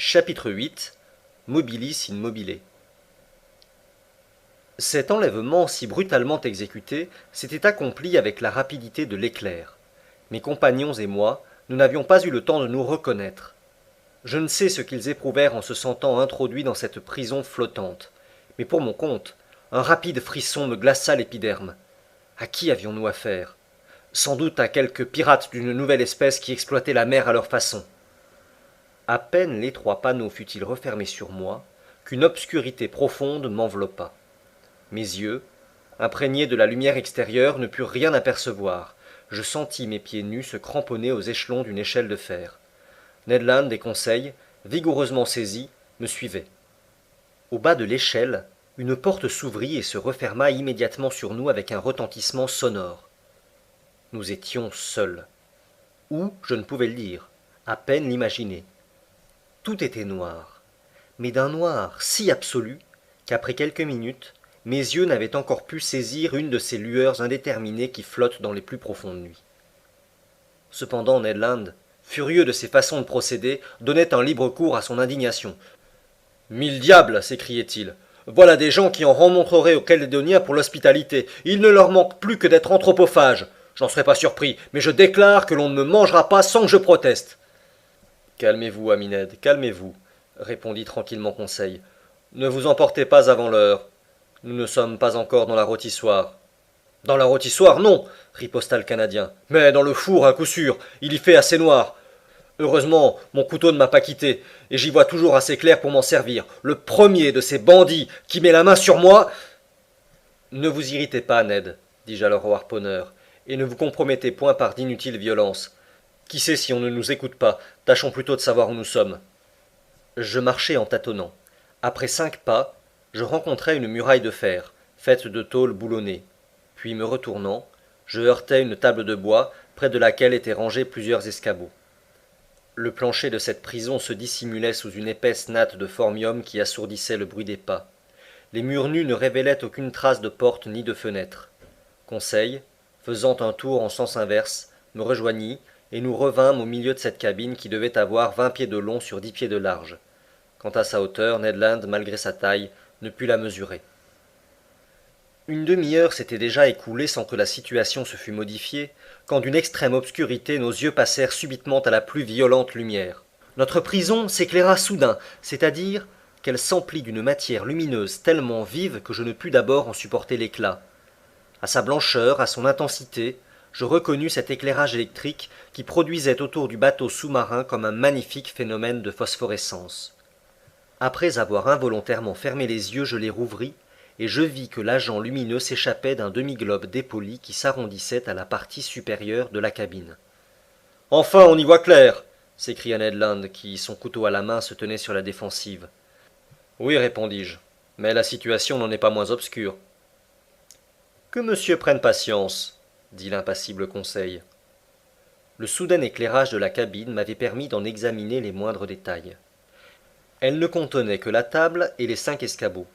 Chapitre 8 Mobilis in mobile. Cet enlèvement si brutalement exécuté s'était accompli avec la rapidité de l'éclair. Mes compagnons et moi, nous n'avions pas eu le temps de nous reconnaître. Je ne sais ce qu'ils éprouvèrent en se sentant introduits dans cette prison flottante, mais pour mon compte, un rapide frisson me glaça l'épiderme. À qui avions-nous affaire? Sans doute à quelques pirates d'une nouvelle espèce qui exploitaient la mer à leur façon. À peine l'étroit panneau fut-il refermé sur moi, qu'une obscurité profonde m'enveloppa. Mes yeux, imprégnés de la lumière extérieure, ne purent rien apercevoir. Je sentis mes pieds nus se cramponner aux échelons d'une échelle de fer. Ned Land et Conseil, vigoureusement saisis, me suivaient. Au bas de l'échelle, une porte s'ouvrit et se referma immédiatement sur nous avec un retentissement sonore. Nous étions seuls. Où, je ne pouvais le dire, à peine l'imaginer. Tout était noir, mais d'un noir si absolu qu'après quelques minutes, mes yeux n'avaient encore pu saisir une de ces lueurs indéterminées qui flottent dans les plus profondes nuits. Cependant Ned Land, furieux de ces façons de procéder, donnait un libre cours à son indignation. « Mille diables !» s'écriait-il. « Voilà des gens qui en remonteraient aux Calédoniens pour l'hospitalité. Il ne leur manque plus que d'être anthropophages. J'en serais pas surpris, mais je déclare que l'on ne me mangera pas sans que je proteste. » Calmez-vous, ami Ned, calmez-vous, répondit tranquillement Conseil. Ne vous emportez pas avant l'heure. Nous ne sommes pas encore dans la rôtissoire. Dans la rôtissoire, non, riposta le Canadien. Mais dans le four, à coup sûr, il y fait assez noir. Heureusement, mon couteau ne m'a pas quitté, et j'y vois toujours assez clair pour m'en servir. Le premier de ces bandits qui met la main sur moi. Ne vous irritez pas, Ned, dis-je alors au harponneur, et ne vous compromettez point par d'inutiles violences. Qui sait si on ne nous écoute pas? Tâchons plutôt de savoir où nous sommes. Je marchais en tâtonnant. Après 5 pas, je rencontrai une muraille de fer, faite de tôle boulonnée. Puis, me retournant, je heurtai une table de bois, près de laquelle étaient rangés plusieurs escabeaux. Le plancher de cette prison se dissimulait sous une épaisse natte de formium qui assourdissait le bruit des pas. Les murs nus ne révélaient aucune trace de porte ni de fenêtre. Conseil, faisant un tour en sens inverse, me rejoignit, et nous revînmes au milieu de cette cabine qui devait avoir 20 pieds de long sur 10 pieds de large. Quant à sa hauteur, Ned Land, malgré sa taille, ne put la mesurer. Une demi-heure s'était déjà écoulée sans que la situation se fût modifiée, quand d'une extrême obscurité nos yeux passèrent subitement à la plus violente lumière. Notre prison s'éclaira soudain, c'est-à-dire qu'elle s'emplit d'une matière lumineuse tellement vive que je ne pus d'abord en supporter l'éclat. À sa blancheur, à son intensité, je reconnus cet éclairage électrique qui produisait autour du bateau sous-marin comme un magnifique phénomène de phosphorescence. Après avoir involontairement fermé les yeux, je les rouvris, et je vis que l'agent lumineux s'échappait d'un demi-globe dépoli qui s'arrondissait à la partie supérieure de la cabine. « Enfin, on y voit clair !» s'écria Ned Land, qui, son couteau à la main, se tenait sur la défensive. « Oui, répondis-je, mais la situation n'en est pas moins obscure. »« Que monsieur prenne patience, » dit l'impassible Conseil. Le soudain éclairage de la cabine m'avait permis d'en examiner les moindres détails. Elle ne contenait que la table et les 5 escabeaux.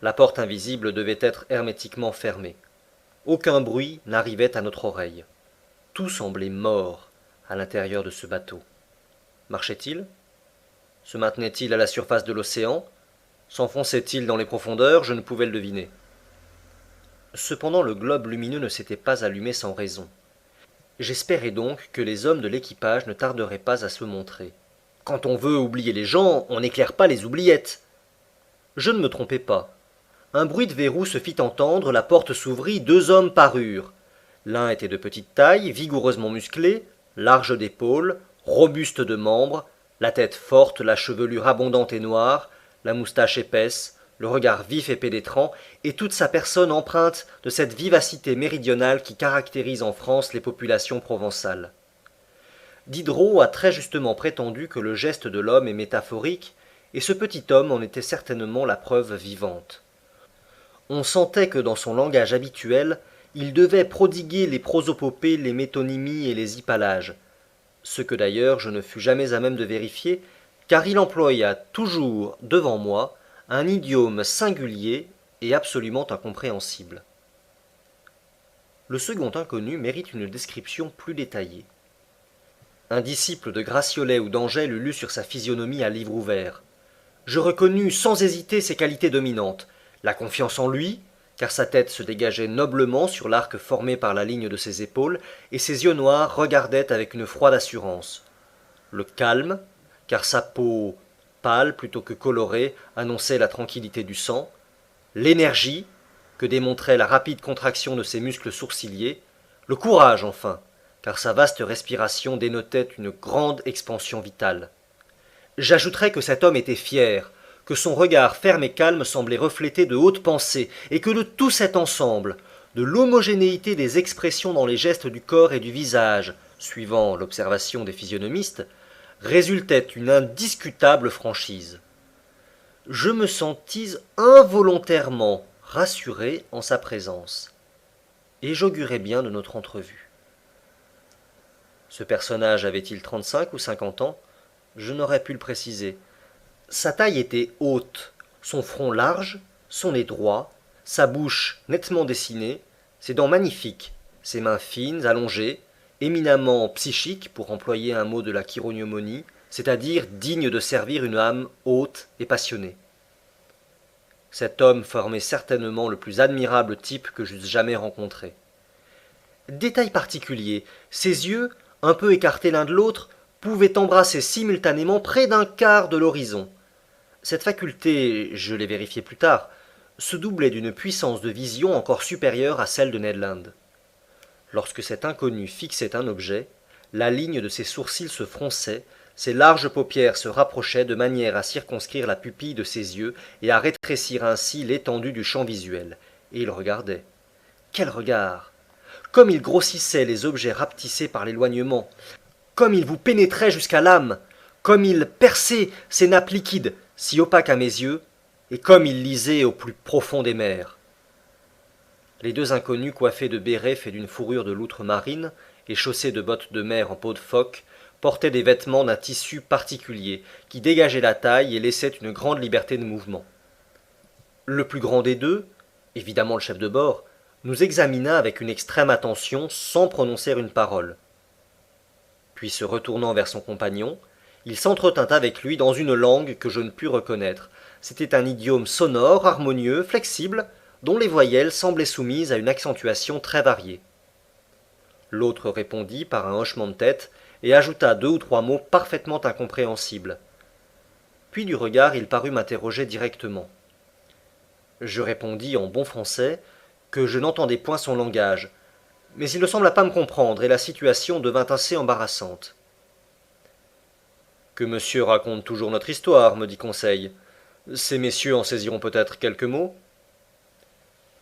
La porte invisible devait être hermétiquement fermée. Aucun bruit n'arrivait à notre oreille. Tout semblait mort à l'intérieur de ce bateau. Marchait-il? Se maintenait-il à la surface de l'océan? S'enfonçait-il dans les profondeurs? Je ne pouvais le deviner. Cependant le globe lumineux ne s'était pas allumé sans raison. J'espérais donc que les hommes de l'équipage ne tarderaient pas à se montrer. Quand on veut oublier les gens, on n'éclaire pas les oubliettes. Je ne me trompais pas. Un bruit de verrou se fit entendre, la porte s'ouvrit, 2 hommes parurent. L'un était de petite taille, vigoureusement musclé, large d'épaules, robuste de membres, la tête forte, la chevelure abondante et noire, la moustache épaisse, le regard vif et pénétrant, et toute sa personne empreinte de cette vivacité méridionale qui caractérise en France les populations provençales. Diderot a très justement prétendu que le geste de l'homme est métaphorique, et ce petit homme en était certainement la preuve vivante. On sentait que dans son langage habituel, il devait prodiguer les prosopopées, les métonymies et les hypallages, ce que d'ailleurs je ne fus jamais à même de vérifier, car il employa toujours devant moi un idiome singulier et absolument incompréhensible. Le second inconnu mérite une description plus détaillée. Un disciple de Gratiolet ou d'Angèle eût lu sur sa physionomie à livre ouvert. Je reconnus sans hésiter ses qualités dominantes, la confiance en lui, car sa tête se dégageait noblement sur l'arc formé par la ligne de ses épaules, et ses yeux noirs regardaient avec une froide assurance. Le calme, car sa peau, pâle plutôt que colorée, annonçait la tranquillité du sang, l'énergie, que démontrait la rapide contraction de ses muscles sourciliers, le courage enfin, car sa vaste respiration dénotait une grande expansion vitale. J'ajouterais que cet homme était fier, que son regard ferme et calme semblait refléter de hautes pensées, et que de tout cet ensemble, de l'homogénéité des expressions dans les gestes du corps et du visage, suivant l'observation des physionomistes, résultait une indiscutable franchise. Je me sentis involontairement rassuré en sa présence, et j'augurais bien de notre entrevue. Ce personnage avait-il 35 ou 50 ans? Je n'aurais pu le préciser. Sa taille était haute, son front large, son nez droit, sa bouche nettement dessinée, ses dents magnifiques, ses mains fines, allongées, éminemment psychiques, pour employer un mot de la chirognomonie, c'est-à-dire digne de servir une âme haute et passionnée. Cet homme formait certainement le plus admirable type que j'eusse jamais rencontré. Détail particulier, ses yeux, un peu écartés l'un de l'autre, pouvaient embrasser simultanément près d'un quart de l'horizon. Cette faculté, je l'ai vérifié plus tard, se doublait d'une puissance de vision encore supérieure à celle de Ned Land. Lorsque cet inconnu fixait un objet, la ligne de ses sourcils se fronçait, ses larges paupières se rapprochaient de manière à circonscrire la pupille de ses yeux et à rétrécir ainsi l'étendue du champ visuel. Et il regardait. Quel regard! Comme il grossissait les objets rapetissés par l'éloignement, comme il vous pénétrait jusqu'à l'âme, comme il perçait ces nappes liquides, si opaques à mes yeux, et comme il lisait au plus profond des mers. Les deux inconnus coiffés de bérets faits d'une fourrure de loutre marine et chaussés de bottes de mer en peau de phoque portaient des vêtements d'un tissu particulier qui dégageait la taille et laissait une grande liberté de mouvement. Le plus grand des deux, évidemment le chef de bord, nous examina avec une extrême attention sans prononcer une parole. Puis se retournant vers son compagnon, il s'entretint avec lui dans une langue que je ne pus reconnaître. C'était un idiome sonore, harmonieux, flexible, dont les voyelles semblaient soumises à une accentuation très variée. L'autre répondit par un hochement de tête et ajouta 2 ou 3 mots parfaitement incompréhensibles. Puis du regard il parut m'interroger directement. Je répondis en bon français que je n'entendais point son langage, mais il ne sembla pas me comprendre et la situation devint assez embarrassante. Que monsieur raconte toujours notre histoire, me dit Conseil. Ces messieurs en saisiront peut-être quelques mots.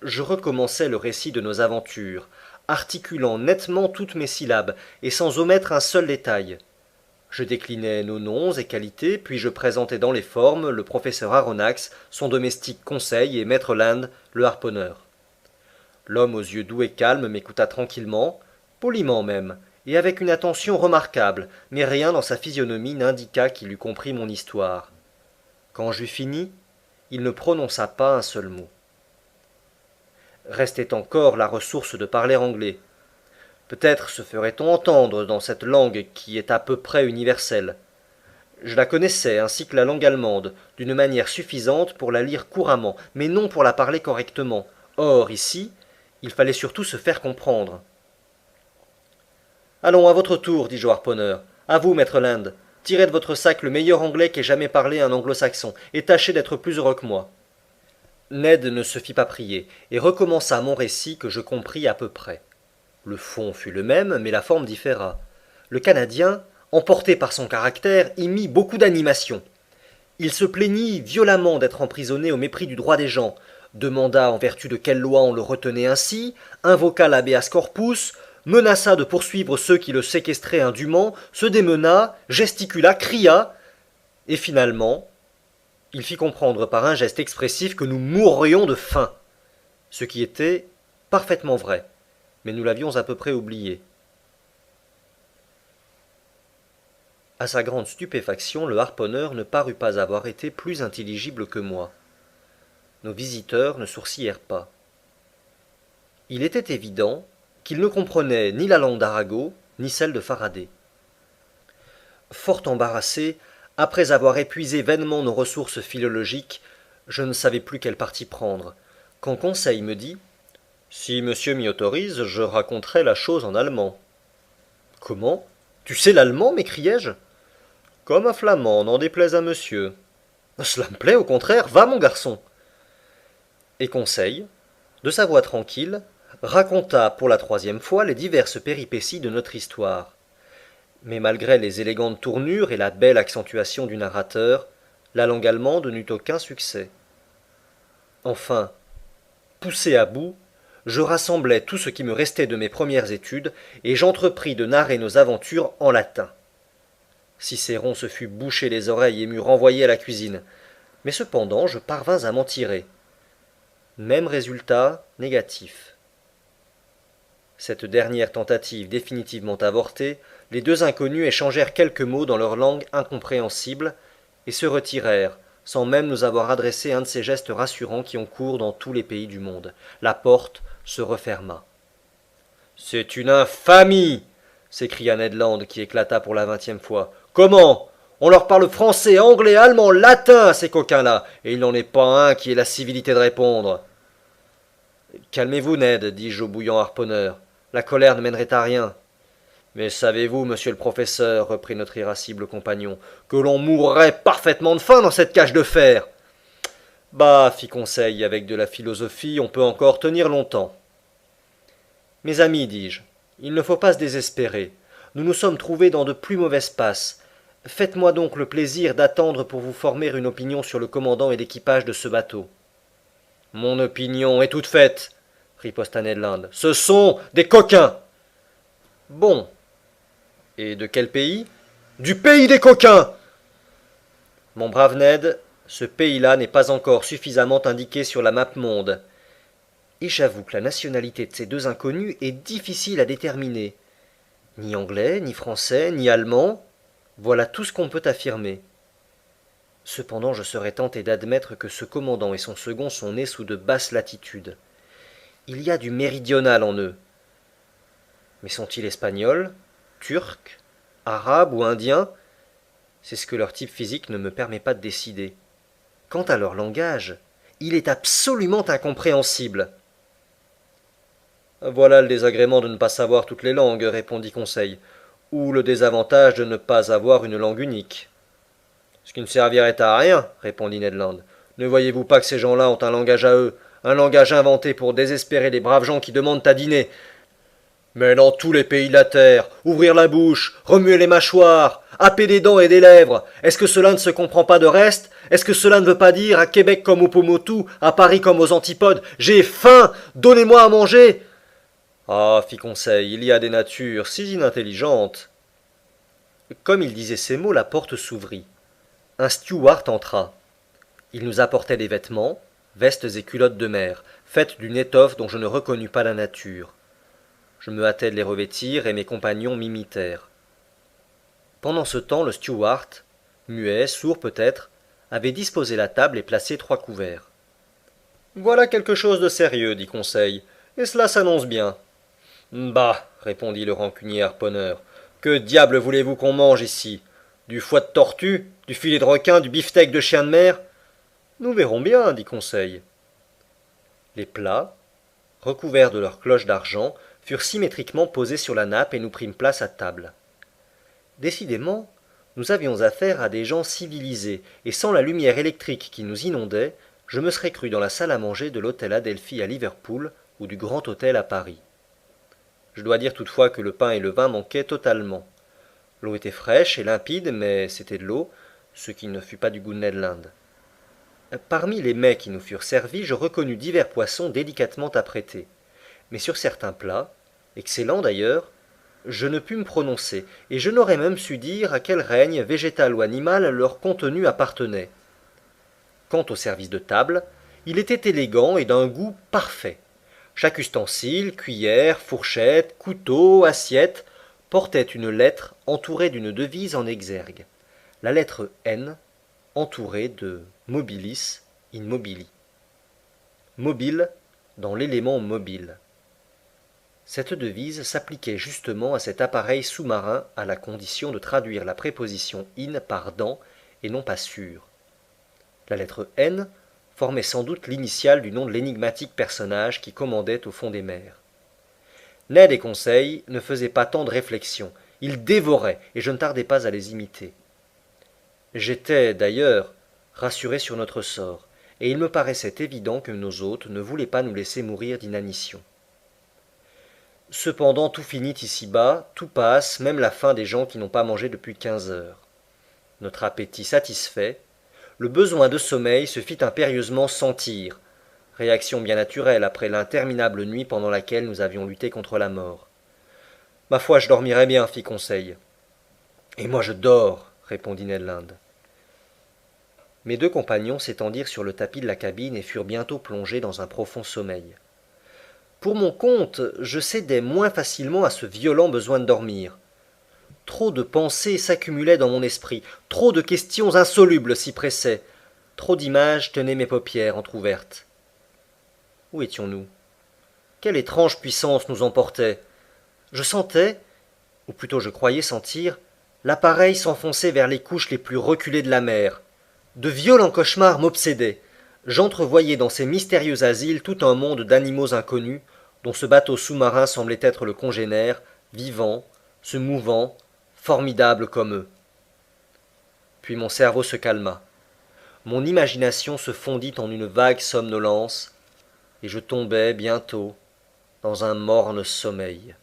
Je recommençai le récit de nos aventures, articulant nettement toutes mes syllabes et sans omettre un seul détail. Je déclinai nos noms et qualités, puis je présentai dans les formes le professeur Aronnax, son domestique Conseil et maître Land, le harponneur. L'homme aux yeux doux et calmes m'écouta tranquillement, poliment même, et avec une attention remarquable, mais rien dans sa physionomie n'indiqua qu'il eût compris mon histoire. Quand j'eus fini, il ne prononça pas un seul mot. Restait encore la ressource de parler anglais. Peut-être se ferait-on entendre dans cette langue qui est à peu près universelle. Je la connaissais, ainsi que la langue allemande, d'une manière suffisante pour la lire couramment, mais non pour la parler correctement. Or, ici, il fallait surtout se faire comprendre. Allons, à votre tour, dis-je au harponneur. À vous, maître Land. Tirez de votre sac le meilleur anglais qu'ait jamais parlé un anglo-saxon, et tâchez d'être plus heureux que moi. Ned ne se fit pas prier, et recommença mon récit que je compris à peu près. Le fond fut le même, mais la forme différa. Le Canadien, emporté par son caractère, y mit beaucoup d'animation. Il se plaignit violemment d'être emprisonné au mépris du droit des gens, demanda en vertu de quelle loi on le retenait ainsi, invoqua l'habeas corpus, menaça de poursuivre ceux qui le séquestraient indûment, se démena, gesticula, cria, et finalement, il fit comprendre par un geste expressif que nous mourrions de faim, ce qui était parfaitement vrai, mais nous l'avions à peu près oublié. À sa grande stupéfaction, le harponneur ne parut pas avoir été plus intelligible que moi. Nos visiteurs ne sourcillèrent pas. Il était évident qu'ils ne comprenaient ni la langue d'Arago, ni celle de Faraday. Fort embarrassé, après avoir épuisé vainement nos ressources philologiques, je ne savais plus quel parti prendre, quand Conseil me dit « Si monsieur m'y autorise, je raconterai la chose en allemand. »« Comment? Tu sais l'allemand » m'écriai-je. « Comme un flamand, n'en déplaise à monsieur. »« Cela me plaît, au contraire, va mon garçon !» Et Conseil, de sa voix tranquille, raconta pour la troisième fois les diverses péripéties de notre histoire. Mais malgré les élégantes tournures et la belle accentuation du narrateur, la langue allemande n'eut aucun succès. Enfin, poussé à bout, je rassemblai tout ce qui me restait de mes premières études et j'entrepris de narrer nos aventures en latin. Cicéron se fut bouché les oreilles et m'eut renvoyé à la cuisine, mais cependant je parvins à m'en tirer. Même résultat, négatif. Cette dernière tentative définitivement avortée, les deux inconnus échangèrent quelques mots dans leur langue incompréhensible et se retirèrent, sans même nous avoir adressé un de ces gestes rassurants qui ont cours dans tous les pays du monde. La porte se referma. « C'est une infamie !» s'écria Ned Land, qui éclata pour la 20e fois. « Comment? On leur parle français, anglais, allemand, latin à ces coquins-là, et il n'en est pas un qui ait la civilité de répondre. » « Calmez-vous, Ned, dis-je au bouillant harponneur. La colère ne mènerait à rien. »« Mais savez-vous, monsieur le professeur, reprit notre irascible compagnon, que l'on mourrait parfaitement de faim dans cette cage de fer ?»« Bah, fit Conseil, avec de la philosophie, on peut encore tenir longtemps. »« Mes amis, dis-je, il ne faut pas se désespérer. Nous nous sommes trouvés dans de plus mauvaises passes. Faites-moi donc le plaisir d'attendre pour vous former une opinion sur le commandant et l'équipage de ce bateau. »« Mon opinion est toute faite, riposta Ned Land. Ce sont des coquins. »« Bon. Et de quel pays ? » ?»« Du pays des coquins. » »« Mon brave Ned, ce pays-là n'est pas encore suffisamment indiqué sur la map monde. Et j'avoue que la nationalité de ces deux inconnus est difficile à déterminer. Ni anglais, ni français, ni allemand, voilà tout ce qu'on peut affirmer. Cependant, je serais tenté d'admettre que ce commandant et son second sont nés sous de basses latitudes. Il y a du méridional en eux. Mais sont-ils espagnols, turcs, arabes ou indiens ? C'est ce que leur type physique ne me permet pas de décider. Quant à leur langage, il est absolument incompréhensible. Voilà le désagrément de ne pas savoir toutes les langues, répondit Conseil, ou le désavantage de ne pas avoir une langue unique. Ce qui ne servirait à rien, répondit Ned Land. Ne voyez-vous pas que ces gens-là ont un langage à eux, un langage inventé pour désespérer les braves gens qui demandent à dîner. Mais dans tous les pays de la terre, ouvrir la bouche, remuer les mâchoires, happer des dents et des lèvres, est-ce que cela ne se comprend pas de reste? Est-ce que cela ne veut pas dire, à Québec comme au Pomotou, à Paris comme aux Antipodes, j'ai faim, donnez-moi à manger? Ah, fit Conseil, il y a des natures si inintelligentes. Comme il disait ces mots, la porte s'ouvrit. Un steward entra. Il nous apportait des vêtements, vestes et culottes de mer, faites d'une étoffe dont je ne reconnus pas la nature. Je me hâtai de les revêtir et mes compagnons m'imitèrent. Pendant ce temps, le steward, muet, sourd peut-être, avait disposé la table et placé 3 couverts. « Voilà quelque chose de sérieux, dit Conseil, et cela s'annonce bien. »« Bah, répondit le rancunier harponneur, que diable voulez-vous qu'on mange ici? Du foie de tortue, du filet de requin, du beefsteak de chien de mer? »« Nous verrons bien, dit Conseil. » Les plats, recouverts de leurs cloches d'argent, furent symétriquement posés sur la nappe et nous prîmes place à table. Décidément, nous avions affaire à des gens civilisés, et sans la lumière électrique qui nous inondait, je me serais cru dans la salle à manger de l'hôtel Adelphi à Liverpool ou du Grand Hôtel à Paris. Je dois dire toutefois que le pain et le vin manquaient totalement. L'eau était fraîche et limpide, mais c'était de l'eau, ce qui ne fut pas du goût de Ned Land. Parmi les mets qui nous furent servis, je reconnus divers poissons délicatement apprêtés. Mais sur certains plats, excellents d'ailleurs, je ne pus me prononcer, et je n'aurais même su dire à quel règne, végétal ou animal, leur contenu appartenait. Quant au service de table, il était élégant et d'un goût parfait. Chaque ustensile, cuillère, fourchette, couteau, assiette, portait une lettre entourée d'une devise en exergue. La lettre N, entourée de mobilis in mobili. Mobile dans l'élément mobile. Cette devise s'appliquait justement à cet appareil sous-marin à la condition de traduire la préposition in par dans et non pas sur. La lettre N formait sans doute l'initiale du nom de l'énigmatique personnage qui commandait au fond des mers. Ned et Conseil ne faisaient pas tant de réflexions, ils dévoraient, et je ne tardais pas à les imiter. J'étais, d'ailleurs, rassuré sur notre sort, et il me paraissait évident que nos hôtes ne voulaient pas nous laisser mourir d'inanition. Cependant tout finit ici-bas, tout passe, même la faim des gens qui n'ont pas mangé depuis 15 heures. Notre appétit satisfait, le besoin de sommeil se fit impérieusement sentir, réaction bien naturelle après l'interminable nuit pendant laquelle nous avions lutté contre la mort. Ma foi, je dormirai bien, fit Conseil. Et moi je dors, répondit Ned Land. Mes deux compagnons s'étendirent sur le tapis de la cabine et furent bientôt plongés dans un profond sommeil. Pour mon compte, je cédais moins facilement à ce violent besoin de dormir. Trop de pensées s'accumulaient dans mon esprit, trop de questions insolubles s'y pressaient, trop d'images tenaient mes paupières entr'ouvertes. Où étions-nous? Quelle étrange puissance nous emportait? Je sentais, ou plutôt je croyais sentir, l'appareil s'enfoncer vers les couches les plus reculées de la mer. De violents cauchemars m'obsédaient. J'entrevoyais dans ces mystérieux asiles tout un monde d'animaux inconnus, dont ce bateau sous-marin semblait être le congénère, vivant, se mouvant, formidable comme eux. Puis mon cerveau se calma. Mon imagination se fondit en une vague somnolence, et je tombai bientôt dans un morne sommeil.